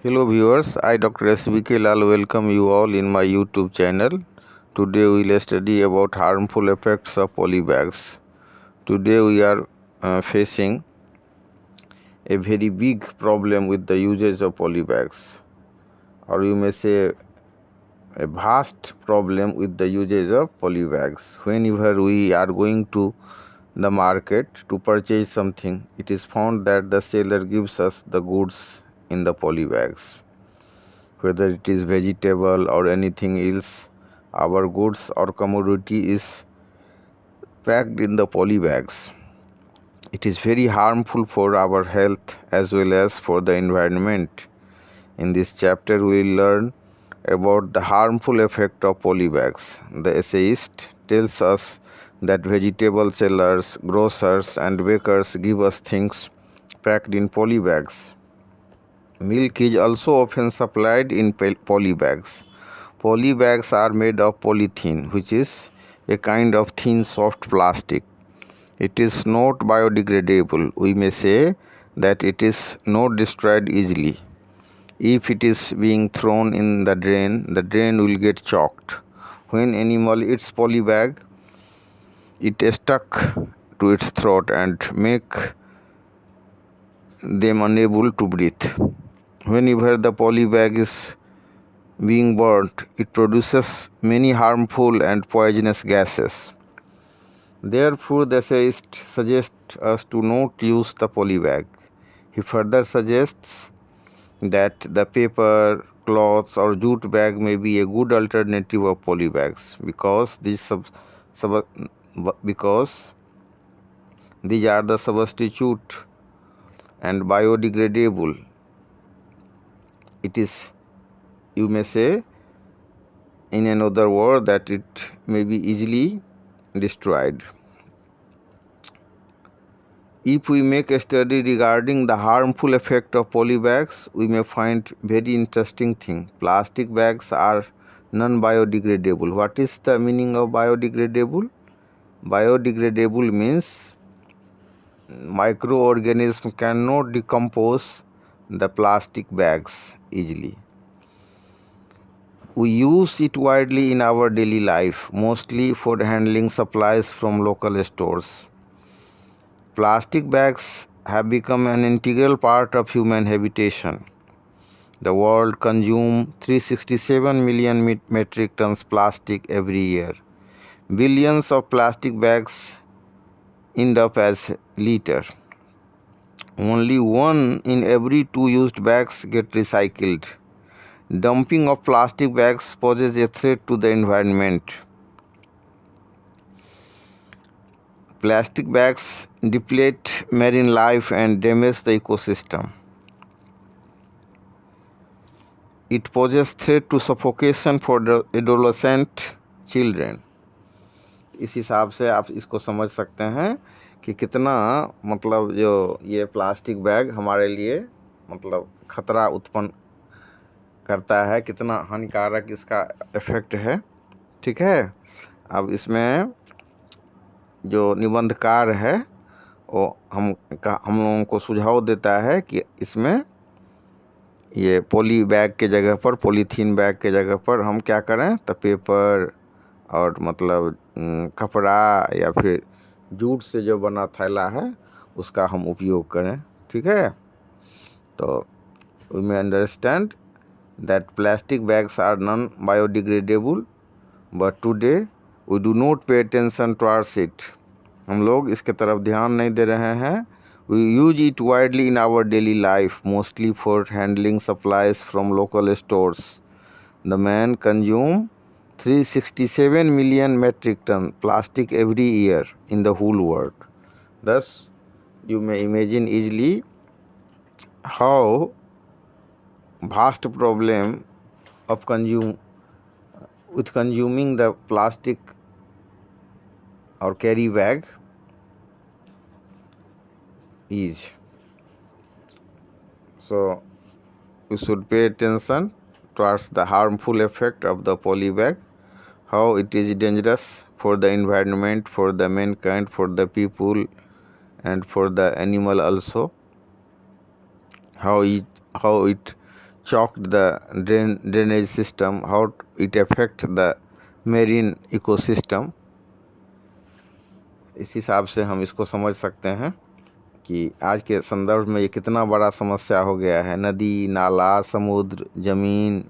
Hello viewers, I Dr. SBK Lal welcome you all in my YouTube channel. Today we will study about harmful effects of polybags. Today we are facing a very big problem with the usage of polybags, or you may say a vast problem with the usage of polybags. Whenever we are going to the market to purchase something, it is found that the seller gives us the goods in the polybags. Whether it is vegetable or anything else, our goods or commodity is packed in the polybags. It is very harmful for our health as well as for the environment. In this chapter, we will learn about the harmful effect of polybags. The essayist tells us that vegetable sellers, grocers, and bakers give us things packed in polybags. Milk is also often supplied in polybags. Polybags are made of polythene, which is a kind of thin soft plastic. It is not biodegradable. We may say that it is not destroyed easily. If it is being thrown in the drain will get choked. When animal eats polybag, it is stuck to its throat and make them unable to breathe. Whenever the polybag is being burnt, it produces many harmful and poisonous gases. Therefore, the essayist suggests us to not use the polybag. He further suggests that the paper, cloths, or jute bag may be a good alternative of polybags because because these are the substitute and biodegradable. It is, you may say, in another word, that it may be easily destroyed. If we make a study regarding the harmful effect of polybags, we may find very interesting thing. Plastic bags are non-biodegradable. What is the meaning of biodegradable? Biodegradable means microorganisms cannot decompose the plastic bags easily. We use it widely in our daily life, mostly for handling supplies from local stores. Plastic bags have become an integral part of human habitation. The world consumes 367 million metric tons plastic every year. Billions of plastic bags end up as litter. Only 1 in every 2 used bags get recycled. Dumping of plastic bags poses a threat to the environment. Plastic bags deplete marine life and damage the ecosystem. It poses threat to suffocation for the adolescent children. इस हिसाब से आप इसको समझ सकते हैं कि कितना मतलब जो ये प्लास्टिक बैग हमारे लिए मतलब खतरा उत्पन्न करता है, कितना हानिकारक इसका इफेक्ट है। ठीक है, अब इसमें जो निबंधकार है वो हम लोगों को सुझाव देता है कि इसमें ये पॉली बैग के जगह पर, पॉलीथीन बैग के जगह पर हम क्या करें, तो पेपर और मतलब कपड़ा या फिर जूट से जो बना थैला है उसका हम उपयोग करें। ठीक है, तो we may understand that plastic bags are non biodegradable but today we do not pay attention towards it. हम लोग इसके तरफ ध्यान नहीं दे रहे हैं। We use it widely in our daily life, mostly for handling supplies from local stores. The man consumes 367 million metric ton plastic every year in the whole world. Thus, you may imagine easily how vast problem of consuming the plastic or carry bag is. So we should pay attention towards the harmful effect of the polybag, how it is dangerous for the environment, for the mankind, for the people, and for the animal also. How it choked the drainage system, how it affect the marine ecosystem। इस हिसाब से हम इसको समझ सकते हैं कि आज के संदर्भ में ये कितना बड़ा समस्या हो गया है। नदी, नाला, समुद्र, ज़मीन,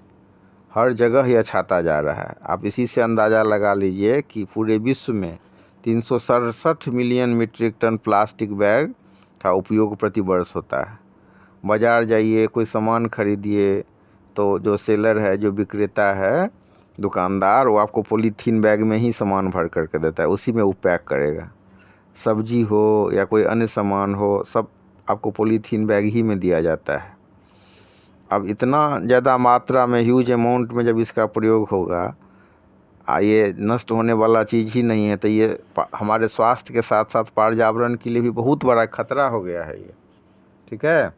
हर जगह यह छाता जा रहा है। आप इसी से अंदाज़ा लगा लीजिए कि पूरे विश्व में 367 million metric ton plastic bag का उपयोग प्रति वर्ष होता है। बाज़ार जाइए, कोई सामान खरीदिए तो जो सेलर है, जो विक्रेता है, दुकानदार, वो आपको पॉलीथीन बैग में ही सामान भर करके देता है, उसी में वो पैक करेगा। सब्जी हो या कोई अन्य सामान हो, सब आपको पॉलीथीन बैग ही में दिया जाता है। अब इतना ज़्यादा मात्रा में, ह्यूज अमाउंट में जब इसका प्रयोग होगा, ये नष्ट होने वाला चीज़ ही नहीं है, तो ये हमारे स्वास्थ्य के साथ साथ पर्यावरण के लिए भी बहुत बड़ा खतरा हो गया है ये। ठीक है,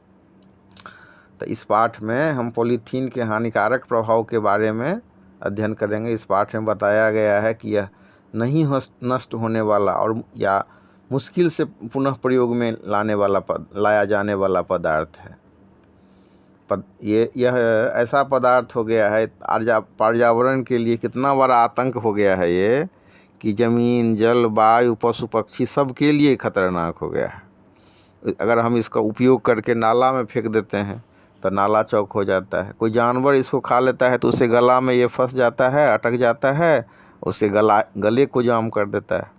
तो इस पाठ में हम पॉलीथीन के हानिकारक प्रभाव के बारे में अध्ययन करेंगे। इस पाठ में बताया गया है कि यह नहीं नष्ट होने वाला और या मुश्किल से पुनः प्रयोग में लाया जाने वाला पदार्थ है। यह ऐसा पदार्थ हो गया है, पर्यावरण के लिए कितना बड़ा आतंक हो गया है ये, कि ज़मीन, जल, वायु, पशु पक्षी सब के लिए खतरनाक हो गया है। अगर हम इसका उपयोग करके नाला में फेंक देते हैं तो नाला चौक हो जाता है। कोई जानवर इसको खा लेता है तो उससे गला में ये फंस जाता है, अटक जाता है, उससे गले को जाम कर देता है।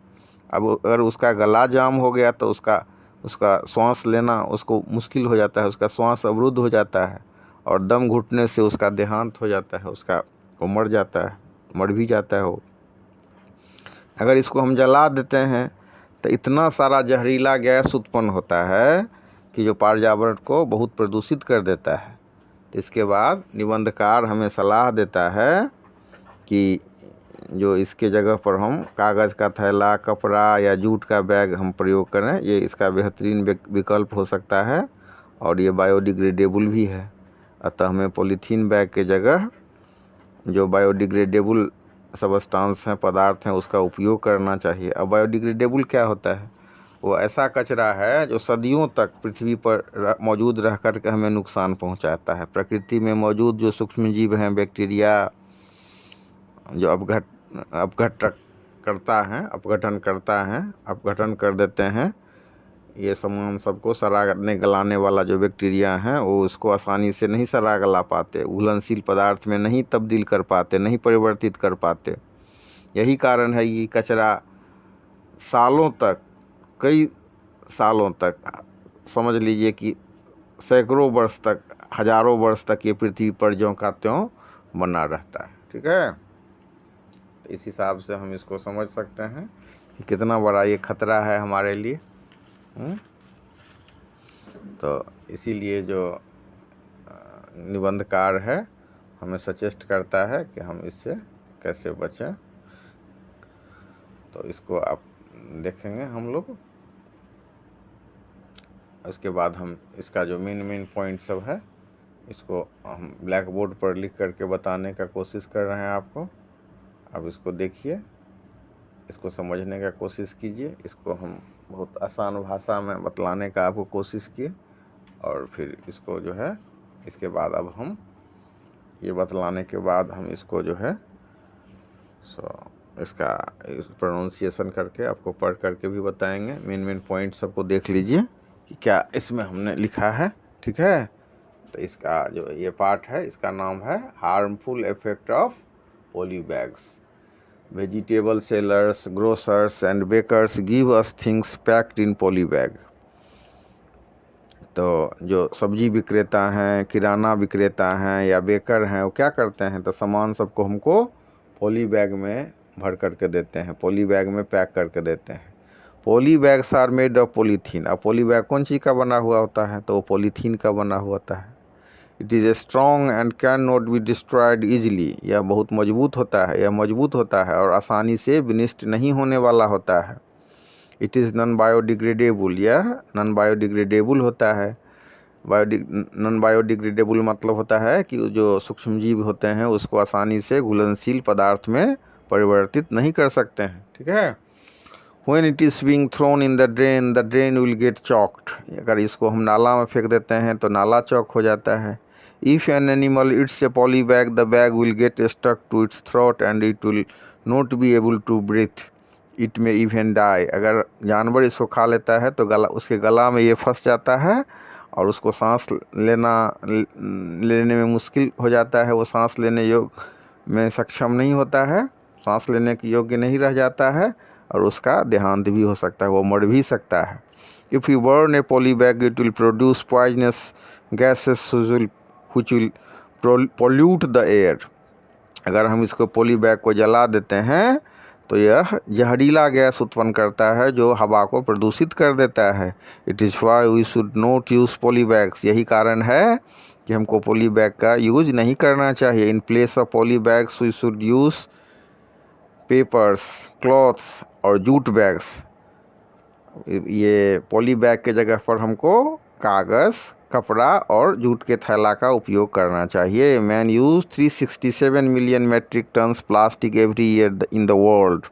अब अगर उसका गला जाम हो गया तो उसका श्वास लेना उसको मुश्किल हो जाता है, उसका श्वास अवरुद्ध हो जाता है और दम घुटने से उसका देहांत हो जाता है, वो मर जाता है, मर भी जाता है वो। अगर इसको हम जला देते हैं तो इतना सारा जहरीला गैस उत्पन्न होता है कि जो पर्यावरण को बहुत प्रदूषित कर देता है। इसके बाद निबंधकार हमें सलाह देता है कि जो इसके जगह पर हम कागज़ का थैला, कपड़ा या जूट का बैग हम प्रयोग करें, ये इसका बेहतरीन विकल्प हो सकता है और ये बायोडिग्रेडेबल भी है। अतः हमें पॉलीथीन बैग के जगह जो बायोडिग्रेडेबल सबस्टांस हैं, पदार्थ हैं, उसका उपयोग करना चाहिए। अब बायोडिग्रेडेबल क्या होता है? वो ऐसा कचरा है जो सदियों तक पृथ्वी पर मौजूद रह कर के हमें नुकसान पहुंचाता है। प्रकृति में मौजूद जो सूक्ष्म जीव हैं, बैक्टीरिया, जो अपघटन कर देते हैं, ये सामान सबको सरागने गलाने वाला जो बैक्टीरिया हैं, वो उसको आसानी से नहीं सरा गला पाते, घुलनशील पदार्थ में नहीं तब्दील कर पाते, नहीं परिवर्तित कर पाते। यही कारण है ये कचरा सालों तक, कई सालों तक, समझ लीजिए कि सैकड़ों वर्ष तक, हजारों वर्ष तक ये पृथ्वी पर ज्यों का त्यों बना रहता है। ठीक है, तो इस हिसाब से हम इसको समझ सकते हैं कि कितना बड़ा ये खतरा है हमारे लिए। तो इसीलिए जो निबंधकार है हमें सजेस्ट करता है कि हम इससे कैसे बचें। तो इसको आप देखेंगे हम लोग। उसके बाद हम इसका जो मेन पॉइंट सब है, इसको हम ब्लैक बोर्ड पर लिख करके बताने का कोशिश कर रहे हैं आपको। अब इसको देखिए, इसको समझने का कोशिश कीजिए। इसको हम बहुत आसान भाषा में बतलाने का आपको कोशिश किए और फिर इसको जो है, इसके बाद अब हम ये बतलाने के बाद हम इसको जो है इसका प्रोनाउंसिएशन करके आपको पढ़ करके भी बताएंगे। मेन पॉइंट सबको देख लीजिए कि क्या इसमें हमने लिखा है। ठीक है, तो इसका जो ये पार्ट है, इसका नाम है harmful effect of poly bags. Vegetable sellers, grocers and bakers give us things packed in poly bag. तो जो सब्जी विक्रेता हैं, किराना विक्रेता हैं या बेकर हैं, वो क्या करते हैं, तो सामान सबको हमको पॉली बैग में भर करके देते हैं, पॉली बैग में पैक करके देते हैं। Poly bags are made of polythene. अब पॉली बैग कौन चीज़ का बना हुआ होता है, तो वो पॉलीथीन का बना हुआ होता है। It is a strong and can not be destroyed easily. यह बहुत मजबूत होता है, यह मजबूत होता है और आसानी से विनिष्ट नहीं होने वाला होता है। It is non biodegradable. यह नॉन बायोडिग्रेडेबल होता है। नॉन बायोडिग्रेडेबल मतलब होता है कि जो सूक्ष्मजीव होते हैं उसको आसानी से घुलनशील पदार्थ में परिवर्तित नहीं कर सकते हैं। ठीक है, When it is being thrown in the drain will get choked। अगर इसको हम नाला में फेंक देते हैं तो नाला चौक हो जाता है। If an animal eats a poly bag, the bag will get stuck to its throat and it will not be able to breathe. It may even die. अगर जानवर इसको खा लेता है तो उसके गला में ये फंस जाता है और उसको सांस लेने में मुश्किल हो जाता है। वो सांस लेने योग्य में सक्षम नहीं होता है, सांस लेने के योग्य नहीं रह जाता है और उसका देहांत भी हो सकता है, वो मर भी सकता है। If you burn a poly bag, it will produce poisonous gases which will pollute the air. अगर हम इसको पोली बैग को जला देते हैं तो यह जहरीला गैस उत्पन्न करता है जो हवा को प्रदूषित कर देता है। It is why we should not use poly bags. यही कारण है कि हमको पोली बैग का यूज नहीं करना चाहिए। In place of poly bags we should use papers, cloths और जूट बैग्स। ये पोली बैग के जगह पर हमको कागज़, कपड़ा और जूट के थैला का उपयोग करना चाहिए। Man use 367 million metric tons plastic every year in the world.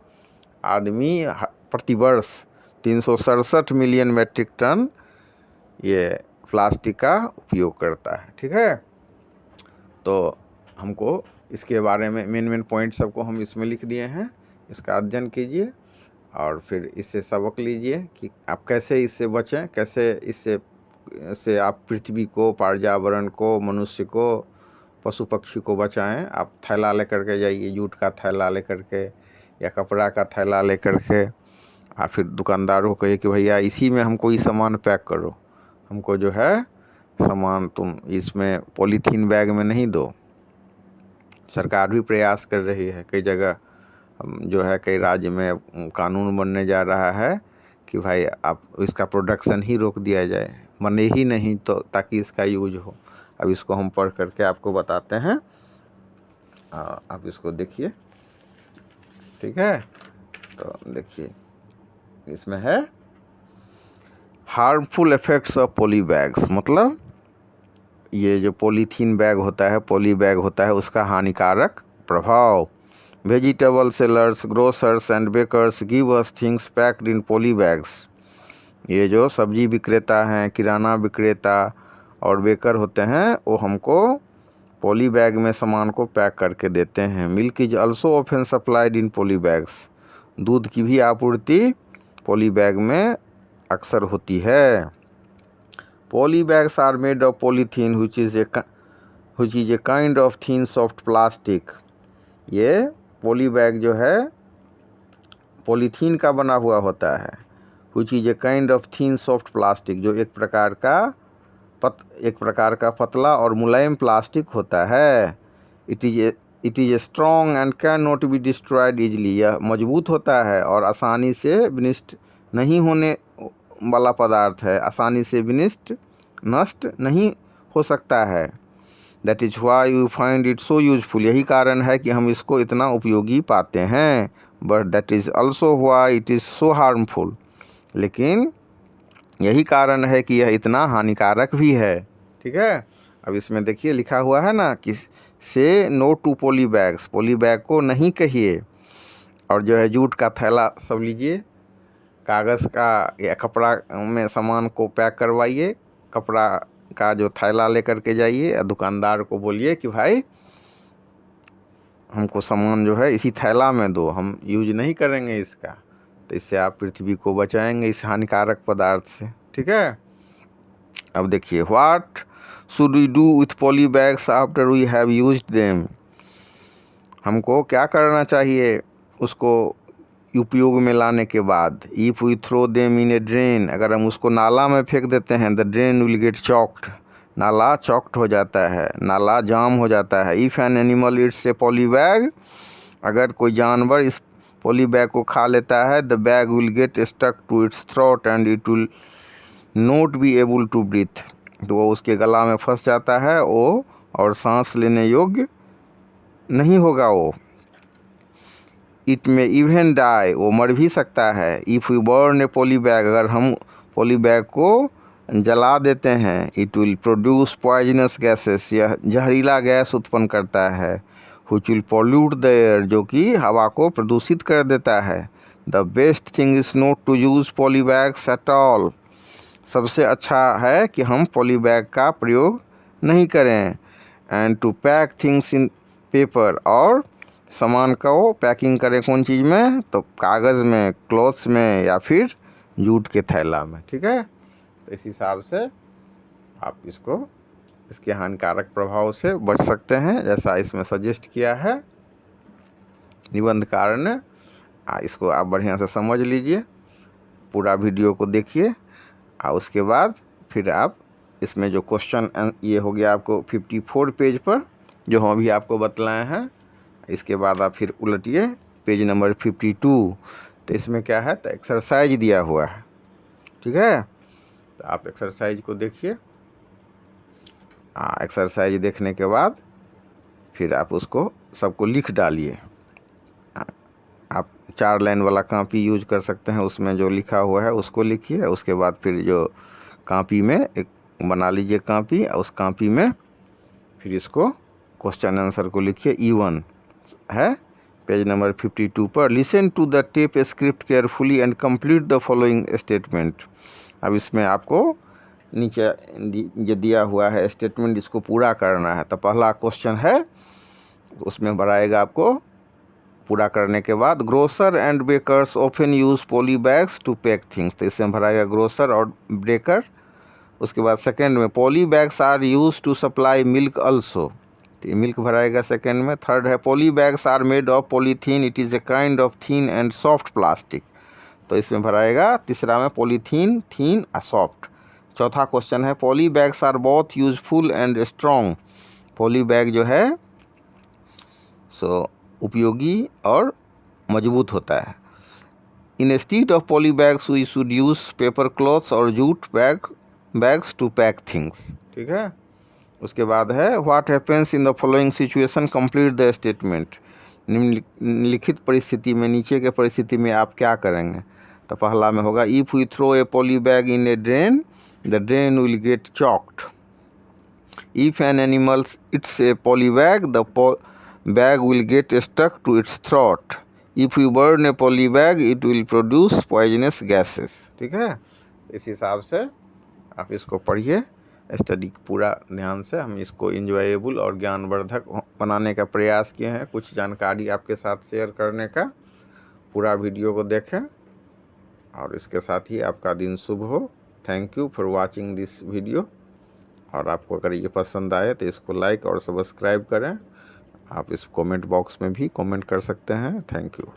आदमी प्रतिवर्ष 367 मिलियन मेट्रिक टन ये प्लास्टिक का उपयोग करता है। ठीक है, तो हमको इसके बारे में मेन पॉइंट सबको हम इसमें लिख दिए हैं। इसका अध्ययन कीजिए और फिर इससे सबक लीजिए कि आप कैसे इससे बचें, कैसे इससे आप पृथ्वी को, पर्यावरण को, मनुष्य को, पशु पक्षी को बचाएं। आप थैला लेकर के जाइए, जूट का थैला लेकर के या कपड़ा का थैला लेकर के। आप फिर दुकानदार को कहिए कि भैया इसी में हमको ये सामान पैक करो, हमको जो है सामान तुम इसमें पॉलीथीन बैग में नहीं दो। सरकार भी प्रयास कर रही है, कई जगह जो है कई राज्य में कानून बनने जा रहा है कि भाई आप इसका प्रोडक्शन ही रोक दिया जाए, बने ही नहीं तो ताकि इसका यूज हो। अब इसको हम पढ़ करके आपको बताते हैं, आप इसको देखिए। ठीक है, तो देखिए इसमें है harmful effects of poly bags. मतलब ये जो पॉलीथीन बैग होता है, पॉली बैग होता है, उसका हानिकारक प्रभाव। Vegetable sellers, grocers and bakers give us things packed in poly bags. ये जो सब्जी विक्रेता हैं, किराना विक्रेता और बेकर होते हैं, वो हमको पॉली बैग में सामान को पैक करके देते हैं। Milk is also often supplied in poly bags. दूध की भी आपूर्ति पॉली बैग में अक्सर होती है। Poly bags are made of polythene which is a kind of thin soft plastic। ये पॉली बैग जो है पॉलीथीन का बना हुआ होता है। which is a kind of thin soft plastic, जो एक प्रकार का पतला और मुलायम प्लास्टिक होता है। It is strong and can not be destroyed easily. यह मजबूत होता है और आसानी से विनिष्ट नहीं होने वाला पदार्थ है, आसानी से नष्ट नहीं हो सकता है। That is why you find it so useful. यही कारण है कि हम इसको इतना उपयोगी पाते हैं। But that is also why it is so harmful. लेकिन यही कारण है कि यह इतना हानिकारक भी है। ठीक है, अब इसमें देखिए लिखा हुआ है ना कि से no to poly bags. Poly bag को नहीं कहिए। और जो है जूट का थैला सब लीजिए, कागज़ का या कपड़ा में सामान को पैक करवाइए। कपड़ा का जो थैला लेकर के जाइए या दुकानदार को बोलिए कि भाई हमको सामान जो है इसी थैला में दो, हम यूज नहीं करेंगे इसका। तो इससे आप पृथ्वी को बचाएंगे इस हानिकारक पदार्थ से। ठीक है, अब देखिए what should we do with poly bags after we have used them. हमको क्या करना चाहिए उसको उपयोग में लाने के बाद। If we throw them in a drain, अगर हम उसको नाला में फेंक देते हैं, the drain will get choked. नाला चॉक्ड हो जाता है, नाला जाम हो जाता है। If an animal it's a poly bag, अगर कोई जानवर इस पॉली बैग को खा लेता है, the bag will get stuck to its throat and it will not be able to breathe. तो वो उसके गला में फंस जाता है वो, और सांस लेने योग्य नहीं होगा वो। इट में इवन डाई, वो मर भी सकता है। If you burn a poly bag, अगर हम पॉली बैग को जला देते हैं, it will produce poisonous gases, यह जहरीला गैस उत्पन्न करता है। which will pollute the air, जो कि हवा को प्रदूषित कर देता है। The best thing is not to use poly bags at all. सबसे अच्छा है कि हम पॉली बैग का प्रयोग नहीं करें। And to pack things in paper, और सामान को पैकिंग करें कौन चीज़ में, तो कागज़ में, क्लॉथ्स में, या फिर जूट के थैला में। ठीक है, तो इस हिसाब से आप इसको इसके हानिकारक प्रभाव से बच सकते हैं, जैसा इसमें सजेस्ट किया है निबंधकार ने। इसको आप बढ़िया से समझ लीजिए, पूरा वीडियो को देखिए, और उसके बाद फिर आप इसमें जो क्वेश्चन ये हो गया आपको 54 पेज पर जो हम अभी आपको बतलाए हैं। इसके बाद आप फिर उलटिए पेज नंबर 52, तो इसमें क्या है, तो एक्सरसाइज दिया हुआ है। ठीक है, तो आप एक्सरसाइज को देखिए। एक्सरसाइज देखने के बाद फिर आप उसको सबको लिख डालिए। आप 4 लाइन वाला कॉपी यूज कर सकते हैं, उसमें जो लिखा हुआ है उसको लिखिए। उसके बाद फिर जो कॉपी में एक बना लीजिए कॉपी, और उस कॉपी में फिर इसको क्वेश्चन आंसर को लिखिए। E1 है पेज नंबर 52 पर। Listen to the tape script carefully and complete the following statement. अब इसमें आपको नीचे जो दिया हुआ है स्टेटमेंट, इसको पूरा करना है। तो पहला क्वेश्चन है, उसमें भराएगा आपको पूरा करने के बाद, grocer and bakers often use poly bags to pack things. तो इसमें भराएगा ग्रोसर और बेकर। उसके बाद सेकेंड में, poly bags are use to supply milk also. तो ये मिल्क भराएगा सेकेंड में। थर्ड है, poly bags are made of polythene, it is a kind of thin and soft plastic. तो इसमें भराएगा तीसरा में पॉलीथीन, थीन और सॉफ्ट। चौथा क्वेश्चन है, poly bags are both useful and strong. Poly bag जो है सो उपयोगी और मजबूत होता है। Instead of poly bags we should use paper cloths और jute bags to pack things. ठीक है, उसके बाद है, what happens in the following situation, complete the statement. निम्नलिखित परिस्थिति में, नीचे के परिस्थिति में आप क्या करेंगे। तो पहला में होगा, if we throw a poly bag in a drain, the drain will get choked. If an animal it's a poly bag, the bag will get stuck to its throat. If you burn a poly bag, it will produce poisonous gases. ठीक है, इस हिसाब से आप इसको पढ़िए, study पूरा ध्यान से। हम इसको इंजॉयबल और ज्ञानवर्धक बनाने का प्रयास किए हैं, कुछ जानकारी आपके साथ शेयर करने का। पूरा वीडियो को देखें, और इसके साथ ही आपका दिन शुभ हो। Thank you for watching this video. और आपको अगर ये पसंद आए तो इसको लाइक और सब्सक्राइब करें। आप इस कमेंट बॉक्स में भी कमेंट कर सकते हैं। Thank you.